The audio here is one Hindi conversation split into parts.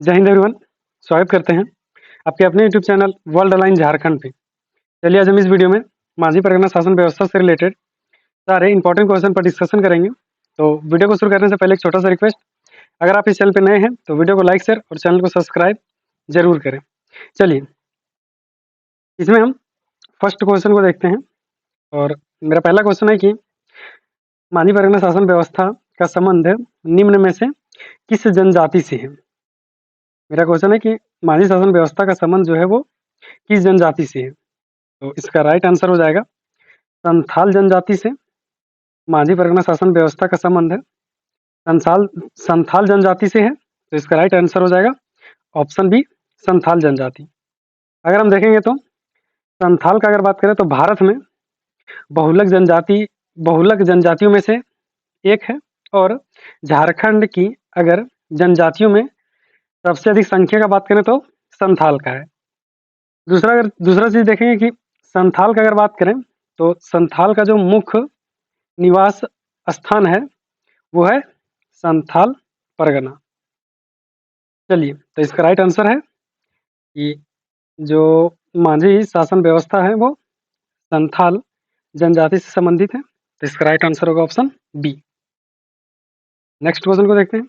जय हिंद एवरीवन। स्वागत करते हैं आपके अपने YouTube channel world align Jharkhand पे। चलिए आज हम इस वीडियो में माझी परगना शासन व्यवस्था से रिलेटेड सारे इंपॉर्टेंट क्वेश्चन पर डिस्कशन करेंगे। तो वीडियो को शुरू करने से पहले एक छोटा सा रिक्वेस्ट, अगर आप इस चैनल पे नए हैं तो वीडियो को लाइक शेयर और चैनल को सब्सक्राइब जरूर करें। चलिए इसमें हम फर्स्ट क्वेश्चन को देखते हैं और मेरा पहला क्वेश्चन है कि माझी परगना शासन व्यवस्था का संबंध निम्न में से किस जनजाति से है। मेरा क्वेश्चन है कि माझी शासन व्यवस्था का संबंध जो है वो किस जनजाति से है। तो इसका राइट आंसर हो जाएगा संथाल जनजाति से। माझी परगना शासन व्यवस्था का संबंध है संथाल जनजाति से है, तो इसका राइट आंसर हो जाएगा ऑप्शन बी संथाल जनजाति। अगर हम देखेंगे तो संथाल का अगर बात करें तो भारत में बहुलक जनजातियों में से एक है और झारखंड की अगर जनजातियों में सबसे अधिक संख्या का बात करें तो संथाल का है। दूसरा चीज देखेंगे कि संथाल का अगर बात करें तो संथाल का जो मुख्य निवास स्थान है वो है संथाल परगना। चलिए तो इसका राइट आंसर है कि जो माझी शासन व्यवस्था है वो संथाल जनजाति से संबंधित है, तो इसका राइट आंसर होगा ऑप्शन बी। नेक्स्ट क्वेश्चन को देखते हैं।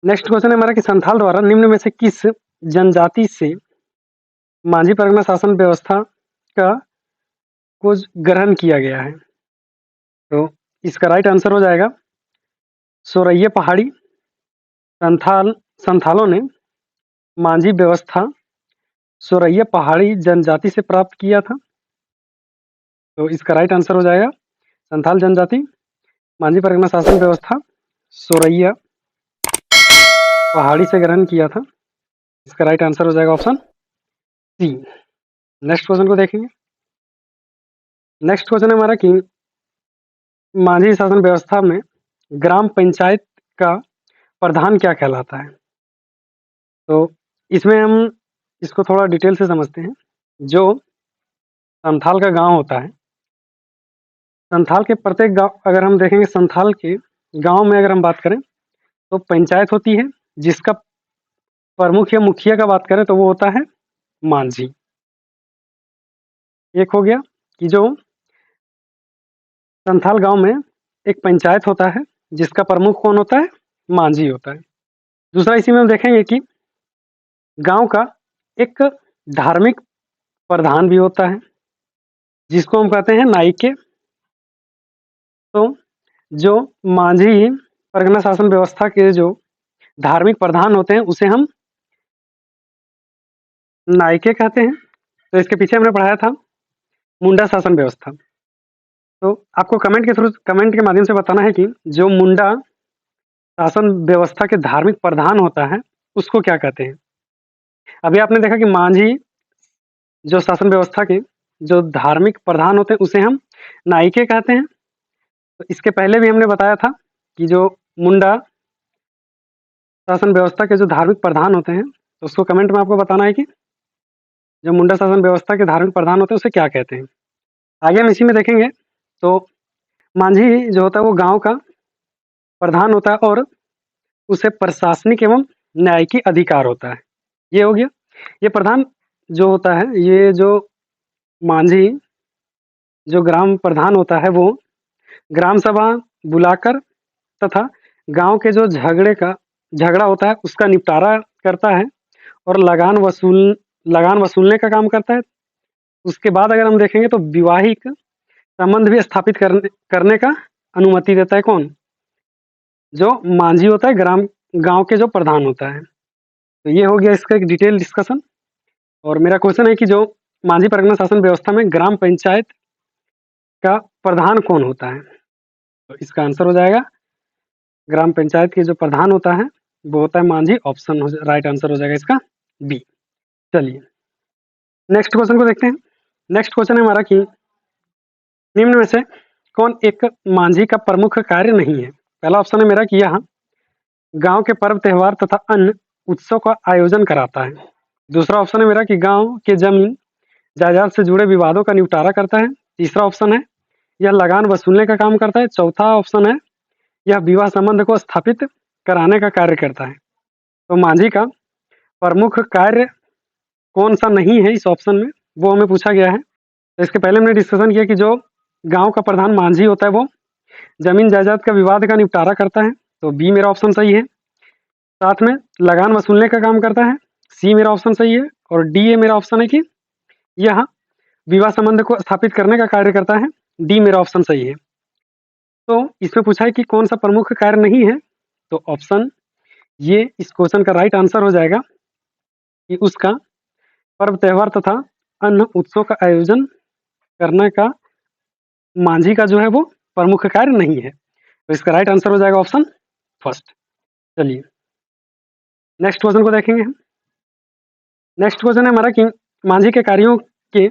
नेक्स्ट क्वेश्चन है हमारा कि संथाल द्वारा निम्न में से किस जनजाति से माझी परगना शासन व्यवस्था का को ग्रहण किया गया है। तो इसका राइट आंसर हो जाएगा सोरैया पहाड़ी। संथालों ने माझी व्यवस्था सोरैया पहाड़ी जनजाति से प्राप्त किया था, तो इसका राइट आंसर हो जाएगा संथाल जनजाति माझी परगना शासन व्यवस्था सोरैया पहाड़ी से ग्रहण किया था। इसका राइट आंसर हो जाएगा ऑप्शन सी। नेक्स्ट क्वेश्चन को देखेंगे। नेक्स्ट क्वेश्चन है हमारा कि माझी शासन व्यवस्था में ग्राम पंचायत का प्रधान क्या कहलाता है। तो इसमें हम इसको थोड़ा डिटेल से समझते हैं। जो संथाल का गांव होता है, संथाल के प्रत्येक गांव अगर हम देखेंगे, संथाल के गांव में अगर हम बात करें तो पंचायत होती है जिसका प्रमुख या मुखिया का बात करें तो वो होता है मांझी। एक हो गया कि जो संथाल गांव में एक पंचायत होता है जिसका प्रमुख कौन होता है, मांझी होता है। दूसरा इसी में हम देखेंगे कि गांव का एक धार्मिक प्रधान भी होता है जिसको हम कहते हैं नाइके। तो जो माझी परगना शासन व्यवस्था के जो धार्मिक प्रधान होते हैं उसे हम नाइके कहते हैं। तो इसके पीछे हमने पढ़ाया था मुंडा शासन व्यवस्था। तो आपको कमेंट के माध्यम से बताना है कि जो मुंडा शासन व्यवस्था के धार्मिक प्रधान होता है उसको क्या कहते हैं। अभी आपने देखा कि माझी जो शासन व्यवस्था के जो धार्मिक प्रधान होते हैं उसे हम नाइके कहते हैं। तो इसके पहले भी हमने बताया था कि जो मुंडा शासन व्यवस्था के जो धार्मिक प्रधान होते हैं तो उसको कमेंट में आपको बताना है कि जो मुंडा शासन व्यवस्था के धार्मिक प्रधान होते हैं उसे क्या कहते हैं। आगे हम इसी में देखेंगे तो मांझी जो होता है वो गांव का प्रधान होता है और उसे प्रशासनिक एवं न्यायिक अधिकार होता है। ये हो गया। ये प्रधान जो होता है, ये जो मांझी जो ग्राम प्रधान होता है वो ग्राम सभा बुलाकर तथा गांव के जो झगड़ा होता है उसका निपटारा करता है और लगान वसूलने का काम करता है। उसके बाद अगर हम देखेंगे तो विवाहिक संबंध भी स्थापित करने का अनुमति देता है कौन, जो मांझी होता है गांव के जो प्रधान होता है। तो ये हो गया इसका एक डिटेल डिस्कशन। और मेरा क्वेश्चन है कि जो माझी परगना शासन व्यवस्था में ग्राम पंचायत का प्रधान कौन होता है। तो इसका आंसर हो जाएगा ग्राम पंचायत के जो प्रधान होता है वो होता है मांझी। ऑप्शन राइट आंसर हो जाएगा इसका बी। चलिए नेक्स्ट क्वेश्चन को देखते हैं। नेक्स्ट क्वेश्चन है हमारा कि निम्न में से कौन एक मांझी का प्रमुख कार्य नहीं है। पहला ऑप्शन है मेरा कि यह गांव के पर्व त्योहार तथा अन्य उत्सव का आयोजन कराता है। दूसरा ऑप्शन है मेरा कि गांव के जमीन जायदाद से जुड़े विवादों का निपटारा करता है। तीसरा ऑप्शन है यह लगान वसूलने का काम करता है। चौथा ऑप्शन है यह विवाह संबंध को स्थापित कराने का कार्य करता है। तो मांझी का प्रमुख कार्य कौन सा नहीं है इस ऑप्शन में, वो हमें पूछा गया है। तो इसके पहले हमने डिस्कशन किया कि जो गांव का प्रधान मांझी होता है वो जमीन जायदाद का विवाद का निपटारा करता है, तो बी मेरा ऑप्शन सही है। साथ में लगान वसूलने का काम करता है, सी मेरा ऑप्शन सही है। और डी ए मेरा ऑप्शन है कि यह विवाह संबंध को स्थापित करने का कार्य करता है, डी मेरा ऑप्शन सही है। तो इसमें पूछा है कि कौन सा प्रमुख कार्य नहीं है, तो ऑप्शन ये इस क्वेश्चन का राइट आंसर हो जाएगा कि उसका पर्व त्योहार तथा अन्य उत्सव का आयोजन करने का मांझी का जो है वो प्रमुख कार्य नहीं है। तो इसका राइट आंसर हो जाएगा ऑप्शन फर्स्ट। चलिए नेक्स्ट क्वेश्चन को देखेंगे हम। नेक्स्ट क्वेश्चन है हमारा कि मांझी के कार्यों के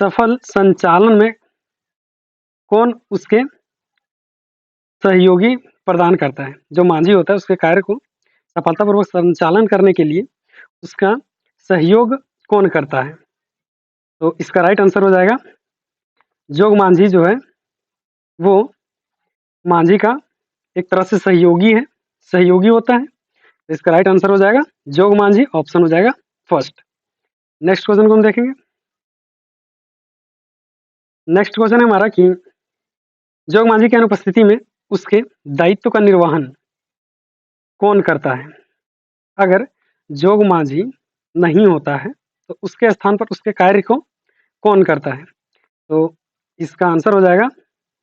सफल संचालन में कौन उसके सहयोगी प्रदान करता है। जो मांझी होता है उसके कार्य को सफलतापूर्वक संचालन करने के लिए उसका सहयोग कौन करता है। तो इसका राइट आंसर हो जाएगा जोग मांझी जो है वो मांझी का एक तरह से सहयोगी होता है। तो इसका राइट आंसर हो जाएगा जोग मांझी, ऑप्शन हो जाएगा फर्स्ट। नेक्स्ट क्वेश्चन को हम देखेंगे। नेक्स्ट क्वेश्चन है हमारा कि जोग मांझी की अनुपस्थिति में उसके दायित्व का निर्वहन कौन करता है। अगर जोग मांझी नहीं होता है तो उसके स्थान पर उसके कार्य को कौन करता है। तो इसका आंसर हो जाएगा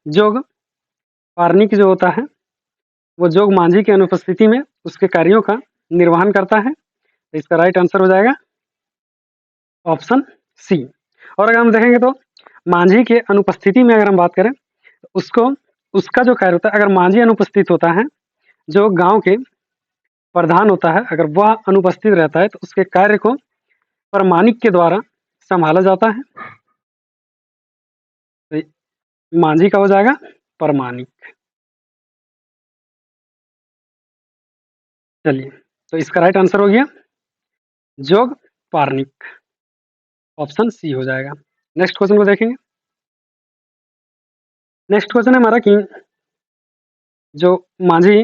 जोग पार्निक जो होता है वो जोग मांझी की अनुपस्थिति में उसके कार्यों का निर्वहन करता है। तो इसका राइट आंसर हो जाएगा ऑप्शन सी। और अगर हम देखेंगे तो मांझी के अनुपस्थिति में अगर हम बात करें तो उसका जो कार्य होता है, अगर मांझी अनुपस्थित होता है, जो गांव के प्रधान होता है अगर वह अनुपस्थित रहता है तो उसके कार्य को प्रमाणिक के द्वारा संभाला जाता है। तो मांझी का हो जाएगा प्रमाणिक। चलिए तो इसका राइट आंसर हो गया जोग पार्निक, ऑप्शन सी हो जाएगा। नेक्स्ट क्वेश्चन को देखेंगे। नेक्स्ट क्वेश्चन है हमारा कि जो मांझी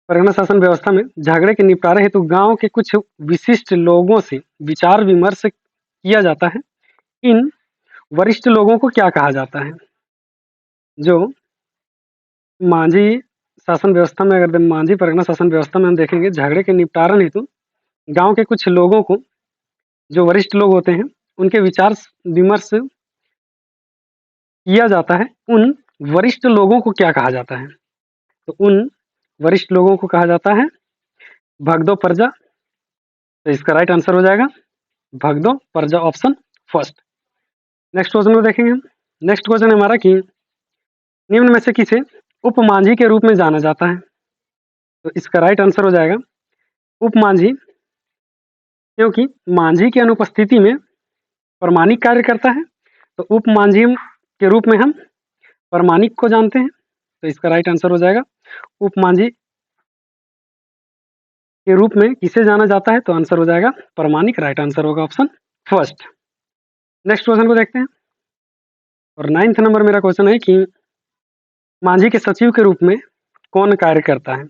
परगना शासन व्यवस्था में झगड़े के निपटारे हेतु गांव के कुछ विशिष्ट लोगों से विचार विमर्श किया जाता है, इन वरिष्ठ लोगों को क्या कहा जाता है। जो मांझी शासन व्यवस्था में, अगर मांझी परगना शासन व्यवस्था में हम देखेंगे झगड़े के निपटारण हेतु गांव के कुछ लोगों को, जो वरिष्ठ लोग होते हैं, उनके विचार विमर्श किया जाता है, उन वरिष्ठ लोगों को क्या कहा जाता है। तो उन वरिष्ठ लोगों को कहा जाता है भगदो प्रजा। तो इसका राइट आंसर हो जाएगा भगदो प्रजा, ऑप्शन फर्स्ट। नेक्स्ट क्वेश्चन को देखेंगे हम। नेक्स्ट क्वेश्चन है हमारा कि निम्न में से किसे उपमांझी के रूप में जाना जाता है। तो इसका राइट आंसर हो जाएगा उपमांझी, क्योंकि मांझी की अनुपस्थिति में प्रमाणिक कार्य करता है, तो उपमांझी के रूप में हम प्रमाणिक को जानते हैं। तो इसका राइट आंसर हो जाएगा उपमांझी के रूप में किसे जाना जाता है, तो आंसर हो जाएगा प्रमाणिक, राइट आंसर होगा ऑप्शन फर्स्ट। नेक्स्ट क्वेश्चन को देखते हैं। और 9th नंबर मेरा क्वेश्चन है कि मांझी के सचिव के रूप में कौन कार्य करता है।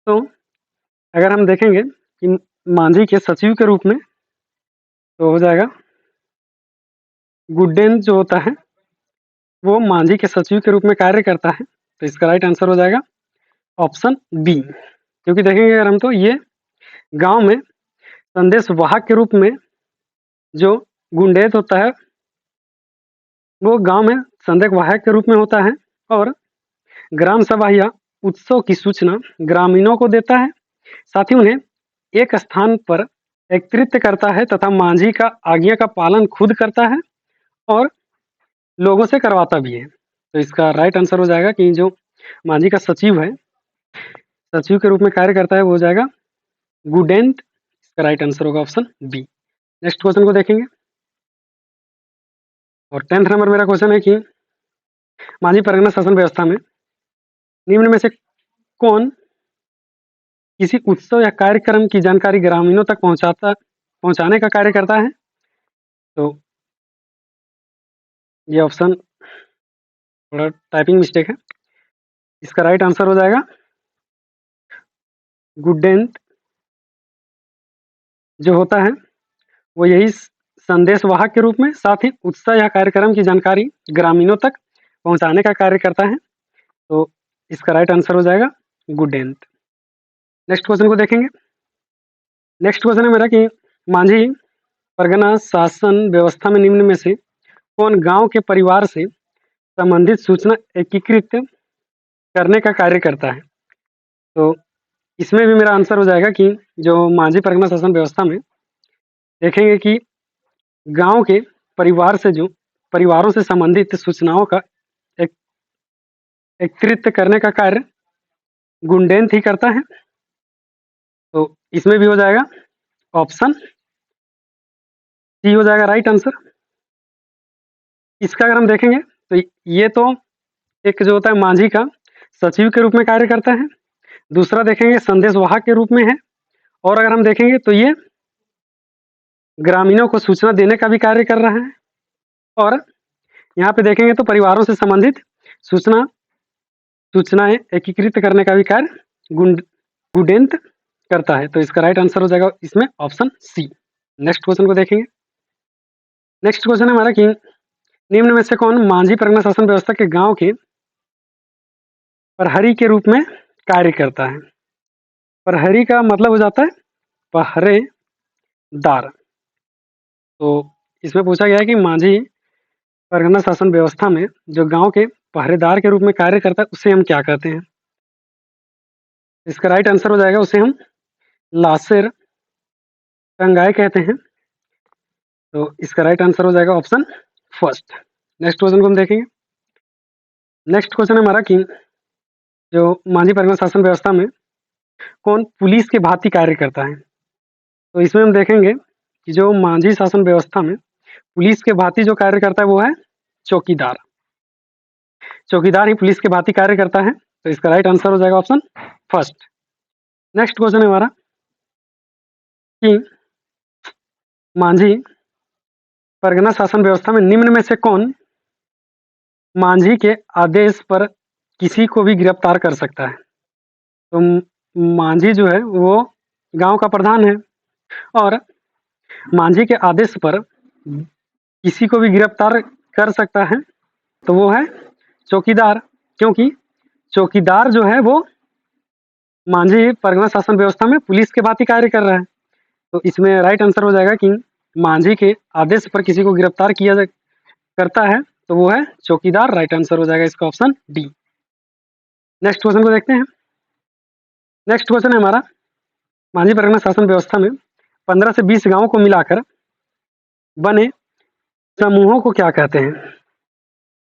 तो अगर हम देखेंगे कि मांझी के सचिव के रूप में तो हो जाएगा गुड्डेन जो होता है वो मांझी के सचिव के रूप में कार्य करता है। तो इसका राइट आंसर हो जाएगा ऑप्शन बी, क्योंकि देखेंगे अगर हम तो ये गांव में संदेश वाहक के रूप में जो गुंडेत होता है वो गांव में संदेश वाहक के रूप में होता है और ग्राम सभा या उत्सव की सूचना ग्रामीणों को देता है, साथ ही उन्हें एक स्थान पर एकत्रित करता है तथा मांझी का आज्ञा का पालन खुद करता है और लोगों से करवाता भी है। तो इसका राइट आंसर हो जाएगा कि जो मांझी का सचिव है, सचिव के रूप में कार्य करता है, वो हो जाएगा गुडेंट। इसका राइट आंसर होगा ऑप्शन बी। नेक्स्ट क्वेश्चन को देखेंगे। और 10th नंबर मेरा क्वेश्चन है कि मांझी परगना शासन व्यवस्था में निम्न में से कौन किसी उत्सव या कार्यक्रम की जानकारी ग्रामीणों तक पहुंचाने का कार्य करता है। तो ये ऑप्शन थोड़ा टाइपिंग मिस्टेक है, इसका राइट आंसर हो जाएगा गुडेंत जो होता है वो यही संदेशवाहक के रूप में, साथ ही उत्साह या कार्यक्रम की जानकारी ग्रामीणों तक पहुंचाने का कार्य करता है। तो इसका राइट आंसर हो जाएगा गुडेंत। नेक्स्ट क्वेश्चन को देखेंगे। नेक्स्ट क्वेश्चन है मेरा कि मांझी परगना शासन व्यवस्था में निम्न में से कौन गांव के परिवार से संबंधित सूचना एकीकृत करने का कार्य करता है। तो इसमें भी मेरा आंसर हो जाएगा कि जो मांझी परगना शासन व्यवस्था में देखेंगे कि गांव के परिवारों से संबंधित सूचनाओं का एक एकत्रित करने का कार्य गुंडेंत ही करता है। तो इसमें भी हो जाएगा ऑप्शन सी हो जाएगा राइट आंसर। इसका अगर हम देखेंगे तो ये तो एक जो होता है मांझी का सचिव के रूप में कार्य करता है, दूसरा देखेंगे संदेशवाहक के रूप में है, और अगर हम देखेंगे तो ये ग्रामीणों को सूचना देने का भी कार्य कर रहा है, और यहाँ पे देखेंगे तो परिवारों से संबंधित सूचनाएं एकीकृत करने का भी कार्य गुडेंत करता है। तो इसका राइट आंसर हो जाएगा इसमें ऑप्शन सी। नेक्स्ट क्वेश्चन को देखेंगे। नेक्स्ट क्वेश्चन है हमारा कि निम्न में से कौन मांझी परगना शासन व्यवस्था के गांव के प्रहरी के रूप में कार्य करता है। प्रहरी का मतलब हो जाता है पहरेदार। तो इसमें पूछा गया है कि मांझी परगना शासन व्यवस्था में जो गांव के पहरेदार के रूप में कार्य करता है उसे हम क्या कहते हैं। इसका राइट आंसर हो जाएगा उसे हम लासेर टंगाई कहते हैं। तो इसका राइट आंसर हो जाएगा ऑप्शन फर्स्ट। नेक्स्ट क्वेश्चन को हम देखेंगे। नेक्स्ट क्वेश्चन है हमारा कि जो मांझी परगना शासन व्यवस्था में कौन पुलिस के भांति कार्य करता है। तो इसमें हम देखेंगे कि जो मांझी शासन व्यवस्था में पुलिस के भांति जो कार्य करता है वो है चौकीदार। चौकीदार ही पुलिस के भांति कार्य करता है। तो इसका राइट आंसर हो जाएगा ऑप्शन फर्स्ट। नेक्स्ट क्वेश्चन है हमारा कि मांझी परगना शासन व्यवस्था में निम्न में से कौन मांझी के आदेश पर किसी को भी गिरफ्तार कर सकता है। तो मांझी जो है वो गांव का प्रधान है, और मांझी के आदेश पर किसी को भी गिरफ्तार कर सकता है तो वो है चौकीदार, क्योंकि चौकीदार जो है वो मांझी परगना शासन व्यवस्था में पुलिस के भांति कार्य कर रहा है। तो इसमें राइट आंसर हो जाएगा कि मांझी के आदेश पर किसी को गिरफ्तार करता है तो वो है चौकीदार। राइट आंसर हो जाएगा इसका ऑप्शन डी। नेक्स्ट क्वेश्चन को देखते हैं। नेक्स्ट क्वेश्चन है हमारा मांझी परगना शासन व्यवस्था में 15 से 20 गांवों को मिलाकर बने समूहों को क्या कहते हैं।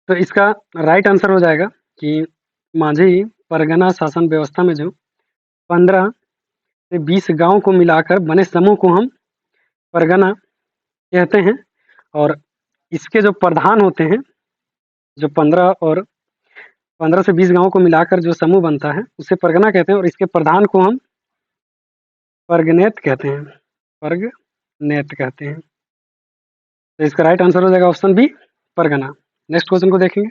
तो इसका राइट आंसर हो जाएगा कि मांझी परगना शासन व्यवस्था में जो 15 से 20 गांव को मिलाकर बने समूह को हम परगना कहते हैं, और इसके जो प्रधान होते हैं, जो 15 से 20 गांव को मिलाकर जो समूह बनता है उसे परगना कहते हैं, और इसके प्रधान को हम परगनेत कहते हैं। परगनेत कहते हैं। तो इसका राइट आंसर हो जाएगा ऑप्शन बी परगना। नेक्स्ट क्वेश्चन को देखेंगे।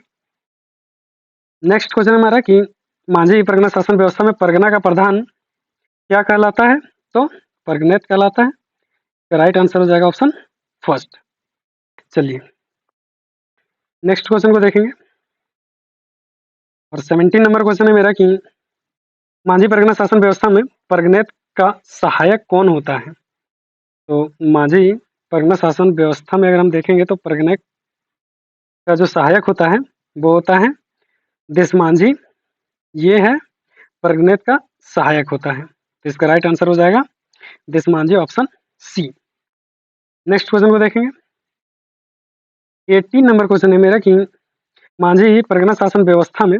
नेक्स्ट क्वेश्चन हमारा कि मांझी परगना शासन व्यवस्था में परगना का प्रधान क्या कहलाता है। तो परगनेत कहलाता है। तो राइट आंसर हो जाएगा ऑप्शन फर्स्ट। चलिए नेक्स्ट क्वेश्चन को देखेंगे, और 17 नंबर क्वेश्चन है मेरा कि मांझी परगना शासन व्यवस्था में परगनेत का सहायक कौन होता है। तो मांझी परगना शासन व्यवस्था में अगर हम देखेंगे तो परगनेत का जो सहायक होता है वो होता है देशमांझी। ये है परगनेत का सहायक होता है। तो इसका राइट आंसर हो जाएगा देशमांझी, ऑप्शन सी। नेक्स्ट क्वेश्चन को देखेंगे। 18 नंबर क्वेश्चन है मेरा कि मांझी परगना शासन व्यवस्था में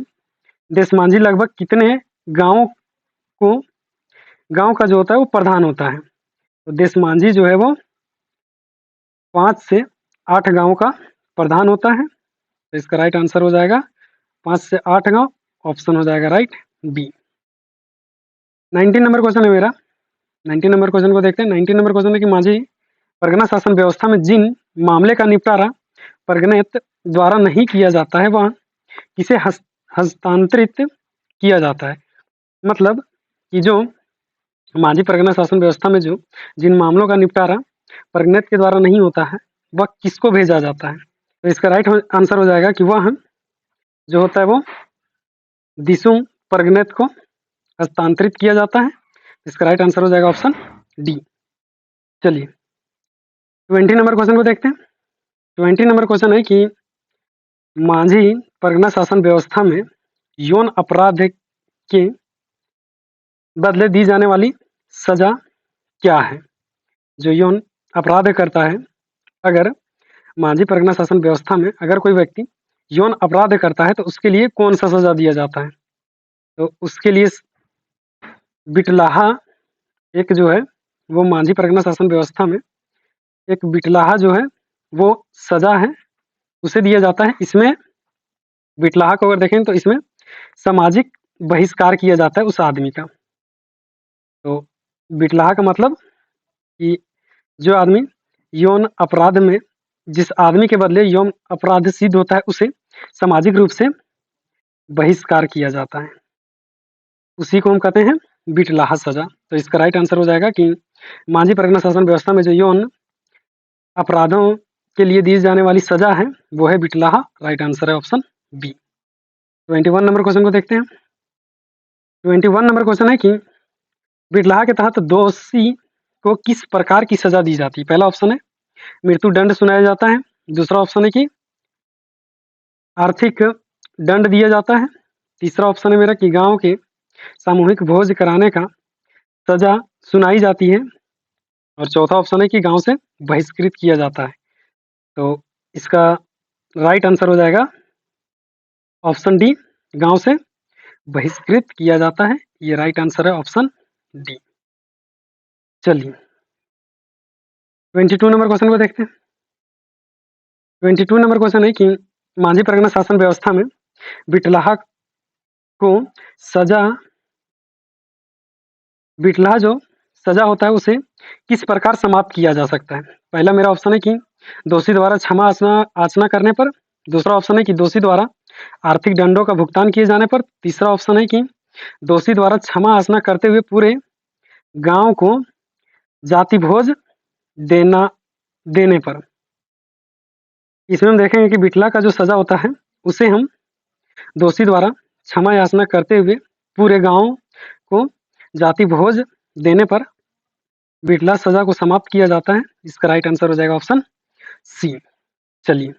देशमांझी लगभग कितने गांव का जो होता है वो प्रधान होता है। तो देशमांझी जो है वो 5 से 8 गांव का प्रधान होता है। तो इसका राइट आंसर हो जाएगा 5 से 8 गांव, ऑप्शन हो जाएगा राइट बी। 19 नंबर क्वेश्चन है मेरा। 19 नंबर क्वेश्चन को देखते हैं। 19 नंबर क्वेश्चन है कि मांझी परगना शासन व्यवस्था में जिन मामले का निपटारा परगनेत द्वारा नहीं किया जाता है वह किसे हस्तांतरित किया जाता है। मतलब कि जो मांझी परगना शासन व्यवस्था में जो जिन मामलों का निपटारा परगनेत के द्वारा नहीं होता है वह किसको भेजा जाता है? तो इसका राइट आंसर हो जाएगा कि वह जो होता है वो दिसुम परगनेत को हस्तांतरित किया जाता है। इसका राइट आंसर हो जाएगा ऑप्शन डी। चलिए 20 नंबर क्वेश्चन को देखते हैं। 20 नंबर क्वेश्चन है कि मांझी परगना शासन व्यवस्था में यौन अपराध के बदले दी जाने वाली सजा क्या है? जो यौन अपराध करता है, अगर मांझी परगना शासन व्यवस्था में अगर कोई व्यक्ति यौन अपराध करता है तो उसके लिए कौन सा सजा दिया जाता है? तो उसके लिए बिटलाहा एक जो है वो मांझी परगना शासन व्यवस्था में एक बिटलाहा जो है वो सजा है उसे दिया जाता है। इसमें बिटलाहा को अगर देखें तो इसमें सामाजिक बहिष्कार किया जाता है उस आदमी का। तो बिटलाहा का मतलब कि जो आदमी यौन अपराध में जिस आदमी के बदले यौन अपराध सिद्ध होता है उसे सामाजिक रूप से बहिष्कार किया जाता है, उसी को हम कहते हैं बिटलाहा सजा। तो इसका राइट आंसर हो जाएगा कि मांझी परगना शासन व्यवस्था में जो यौन अपराधों के लिए दी जाने वाली सजा है वो है बिटलाहा। राइट आंसर है ऑप्शन बी। 21 नंबर क्वेश्चन को देखते हैं। 21 नंबर क्वेश्चन है कि बिटलाहा के तहत दोषी को किस प्रकार की सजा दी जाती है? पहला ऑप्शन है मृत्यु दंड सुनाया जाता है, दूसरा ऑप्शन है कि आर्थिक दंड दिया जाता है, तीसरा ऑप्शन है मेरा कि गांव के सामूहिक भोज कराने का सजा सुनाई जाती है, और चौथा ऑप्शन है कि गांव से बहिष्कृत किया जाता है। तो इसका राइट आंसर हो जाएगा ऑप्शन डी, गांव से बहिष्कृत किया जाता है। ये राइट आंसर है ऑप्शन डी। चलिए 22 नंबर क्वेश्चन को देखते हैं। 22 नंबर क्वेश्चन है कि मांझी परगना शासन व्यवस्था में बिटलाहा को सजा बिटलाहा जो सजा होता है उसे किस प्रकार समाप्त किया जा सकता है? पहला मेरा ऑप्शन है कि दोषी द्वारा क्षमा याचना करने पर, दूसरा ऑप्शन है कि दोषी द्वारा आर्थिक दंडों का भुगतान किए जाने पर, तीसरा ऑप्शन है कि दोषी द्वारा क्षमा याचना करते हुए पूरे गांव को जाति भोज देने पर। इसमें हम देखेंगे कि बिटला का जो सजा होता है उसे हम दोषी द्वारा क्षमा याचना करते हुए पूरे गांव को जाति भोज देने पर बिटला सजा को समाप्त किया जाता है। इसका राइट आंसर हो जाएगा ऑप्शन सी। चलिए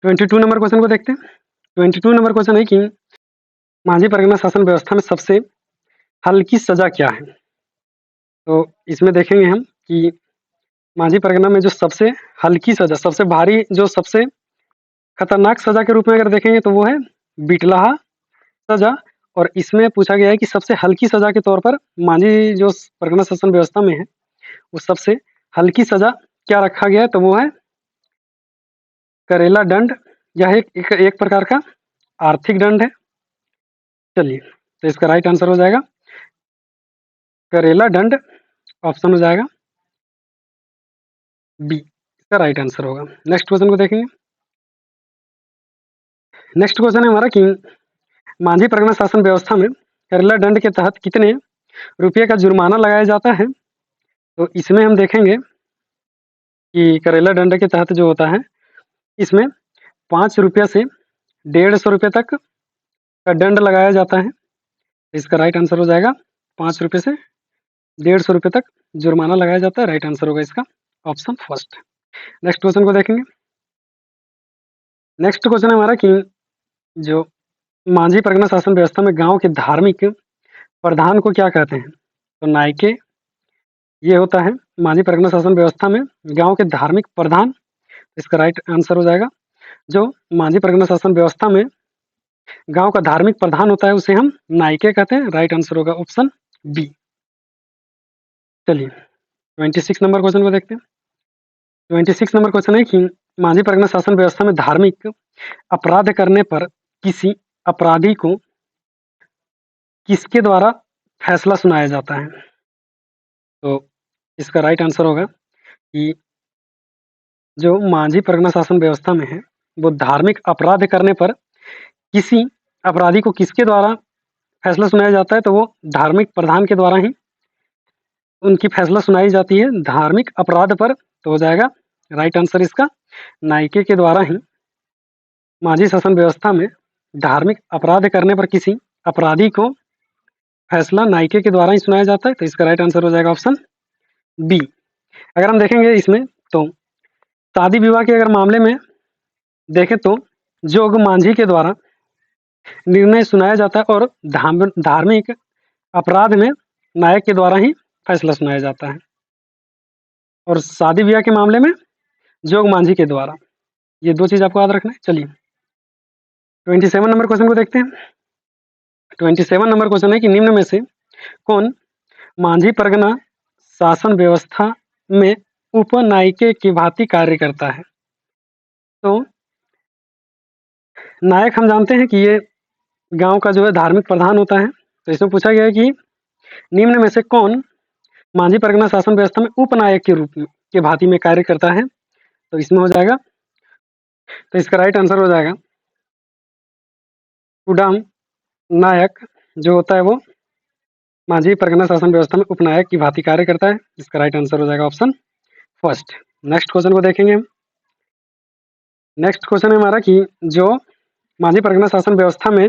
22 नंबर क्वेश्चन को देखते हैं। 22 नंबर क्वेश्चन है कि मांझी परगना शासन व्यवस्था में सबसे हल्की सजा क्या है? तो इसमें देखेंगे हम कि मांझी परगना में जो सबसे हल्की सजा, सबसे भारी, जो सबसे खतरनाक सजा के रूप में अगर देखेंगे तो वो है बिटलाहा सजा, और इसमें पूछा गया है कि सबसे हल्की सजा के तौर पर मांझी जो परगना शासन व्यवस्था में है वो सबसे हल्की सजा क्या रखा गया है? तो वो है करेला दंड। यह एक प्रकार का आर्थिक दंड है। चलिए तो इसका राइट आंसर हो जाएगा करेला दंड, ऑप्शन हो जाएगा बी, इसका राइट आंसर होगा। नेक्स्ट क्वेश्चन को देखेंगे। नेक्स्ट क्वेश्चन है हमारा कि मांझी परगना शासन व्यवस्था में करेला दंड के तहत कितने रुपये का जुर्माना लगाया जाता है? तो इसमें हम देखेंगे कि करेला दंड के तहत जो होता है इसमें 5 रुपये से 150 रुपये तक का दंड लगाया जाता है। इसका राइट आंसर हो जाएगा 5 रुपये से 150 रुपये तक जुर्माना लगाया जाता है। राइट आंसर होगा इसका ऑप्शन फर्स्ट। नेक्स्ट क्वेश्चन को देखेंगे। नेक्स्ट क्वेश्चन है हमारा कि जो मांझी परगना शासन व्यवस्था में गांव के धार्मिक प्रधान को क्या कहते हैं? तो नायके ये होता है मांझी परगना शासन व्यवस्था में गांव के धार्मिक प्रधान। इसका राइट आंसर हो जाएगा जो मांझी परगना शासन व्यवस्था में गांव का धार्मिक प्रधान होता है उसे हम नायके कहते हैं। राइट आंसर होगा ऑप्शन बी। चलिए 26 नंबर क्वेश्चन को देखते हैं। 26 नंबर क्वेश्चन है कि मांझी परगना शासन व्यवस्था में धार्मिक अपराध करने पर किसी अपराधी को किसके द्वारा फैसला सुनाया जाता है? तो इसका राइट आंसर होगा कि जो मांझी परगना शासन व्यवस्था में है वो धार्मिक अपराध करने पर किसी अपराधी को किसके द्वारा फैसला सुनाया जाता है? तो वो धार्मिक प्रधान के द्वारा ही उनकी फैसला सुनाई जाती है धार्मिक अपराध पर, तो हो जाएगा राइट आंसर इसका नायके के द्वारा ही माझी शासन व्यवस्था में धार्मिक अपराध करने पर किसी अपराधी को फैसला नायके के द्वारा ही सुनाया जाता है, तो इसका राइट आंसर हो जाएगा ऑप्शन बी। अगर हम देखेंगे इसमें तो शादी विवाह के अगर मामले में देखें तो जोग मांझी के द्वारा निर्णय सुनाया जाता है और धार्मिक अपराध में नायक के द्वारा ही फैसला सुनाया जाता है, और शादी ब्याह के मामले में जोग मांझी के द्वारा। ये दो चीज आपको याद रखना है। चलिए 27 नंबर क्वेश्चन को देखते हैं। 27 नंबर क्वेश्चन है कि निम्न में से कौन मांझी परगना शासन व्यवस्था में उपनायिके की भांति कार्य करता है। तो नायक हम जानते हैं कि ये गांव का जो है धार्मिक प्रधान होता है, तो इसमें पूछा गया है कि निम्न में से कौन मांझी परगना शासन व्यवस्था में उपनायक के रूप में के भांति में कार्य करता है, तो इसमें हो जाएगा, तो इसका राइट आंसर हो जाएगा उडाम नायक जो होता है वो मांझी परगना शासन व्यवस्था में उपनायक की भांति कार्य करता है। इसका राइट आंसर हो जाएगा ऑप्शन फर्स्ट। नेक्स्ट क्वेश्चन को देखेंगे हम। नेक्स्ट क्वेश्चन है हमारा कि जो मांझी परगना शासन व्यवस्था में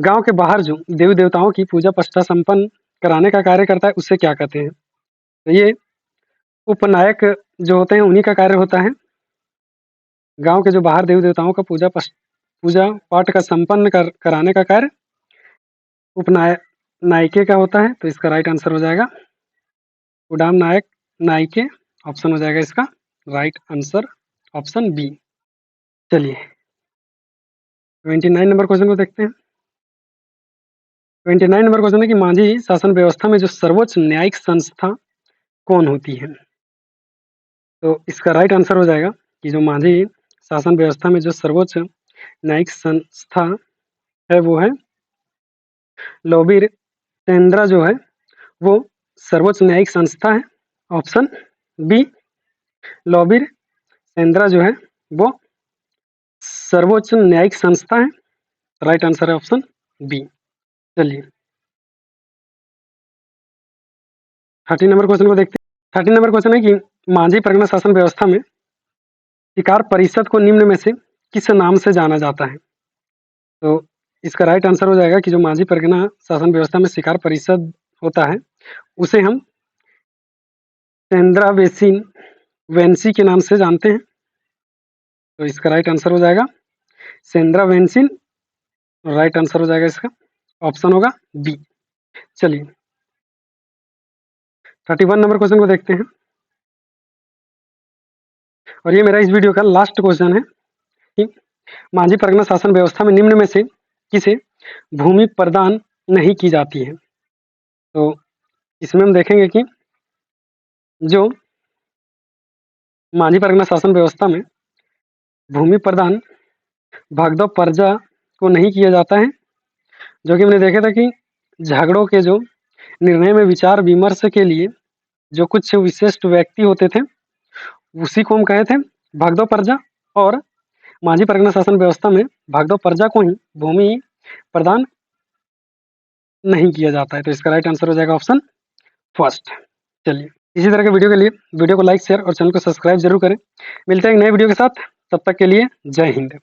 गांव के बाहर जो देवी देवताओं की पूजा पष्टा संपन्न कराने का कार्य करता है उससे क्या कहते हैं। तो ये उपनायक जो होते हैं उन्हीं का कार्य होता है। गांव के जो बाहर देवी देवताओं का पूजा पाठ का संपन्न कराने का कार्य नायके का होता है, तो इसका राइट आंसर हो जाएगा उडाम नायक नायके। ऑप्शन हो जाएगा इसका राइट आंसर ऑप्शन बी। चलिए 29 नंबर क्वेश्चन को देखते हैं। 29 नंबर क्वेश्चन है कि मांझी शासन व्यवस्था में जो सर्वोच्च न्यायिक संस्था कौन होती है। तो इसका राइट आंसर हो जाएगा कि जो मांझी शासन व्यवस्था में जो सर्वोच्च न्यायिक संस्था है वो है लोबीर तेंद्रा जो है वो सर्वोच्च न्यायिक संस्था है। ऑप्शन बी लोबीर तेंद्रा जो है वो सर्वोच्च न्यायिक संस्था है। राइट आंसर है ऑप्शन बी। चलिए 30 नंबर क्वेश्चन को देखते हैं। 30 नंबर क्वेश्चन है कि मांझी परगना शासन व्यवस्था में शिकार परिषद को निम्न में से किस नाम से जाना जाता है। तो इसका राइट आंसर हो जाएगा कि जो मांझी परगना शासन व्यवस्था में शिकार परिषद होता है उसे हम सेंद्रा बेसिन वेंसी के नाम से जानते हैं, तो इसका राइट आंसर हो जाएगा सेंद्रा वेंसिन। राइट आंसर हो जाएगा इसका ऑप्शन होगा बी। चलिए 31 नंबर क्वेश्चन को देखते हैं, और ये मेरा इस वीडियो का लास्ट क्वेश्चन है कि मांझी परगना शासन व्यवस्था में निम्न में से किसे भूमि प्रदान नहीं की जाती है। तो इसमें हम देखेंगे कि जो मांझी परगना शासन व्यवस्था में भूमि प्रदान भागदौ प्रजा को नहीं किया जाता है, जो कि हमने देखा था कि झगड़ों के जो निर्णय में विचार विमर्श के लिए जो कुछ विशिष्ट व्यक्ति होते थे उसी को हम कहे थे भागदौ प्रजा, और मांझी परगना शासन व्यवस्था में भागदौ प्रजा को ही भूमि प्रदान नहीं किया जाता है, तो इसका राइट आंसर हो जाएगा ऑप्शन फर्स्ट। चलिए इसी तरह के वीडियो के लिए वीडियो को लाइक शेयर और चैनल को सब्सक्राइब जरूर करें। मिलते हैं एक नए वीडियो के साथ, तब तक के लिए जय हिंद।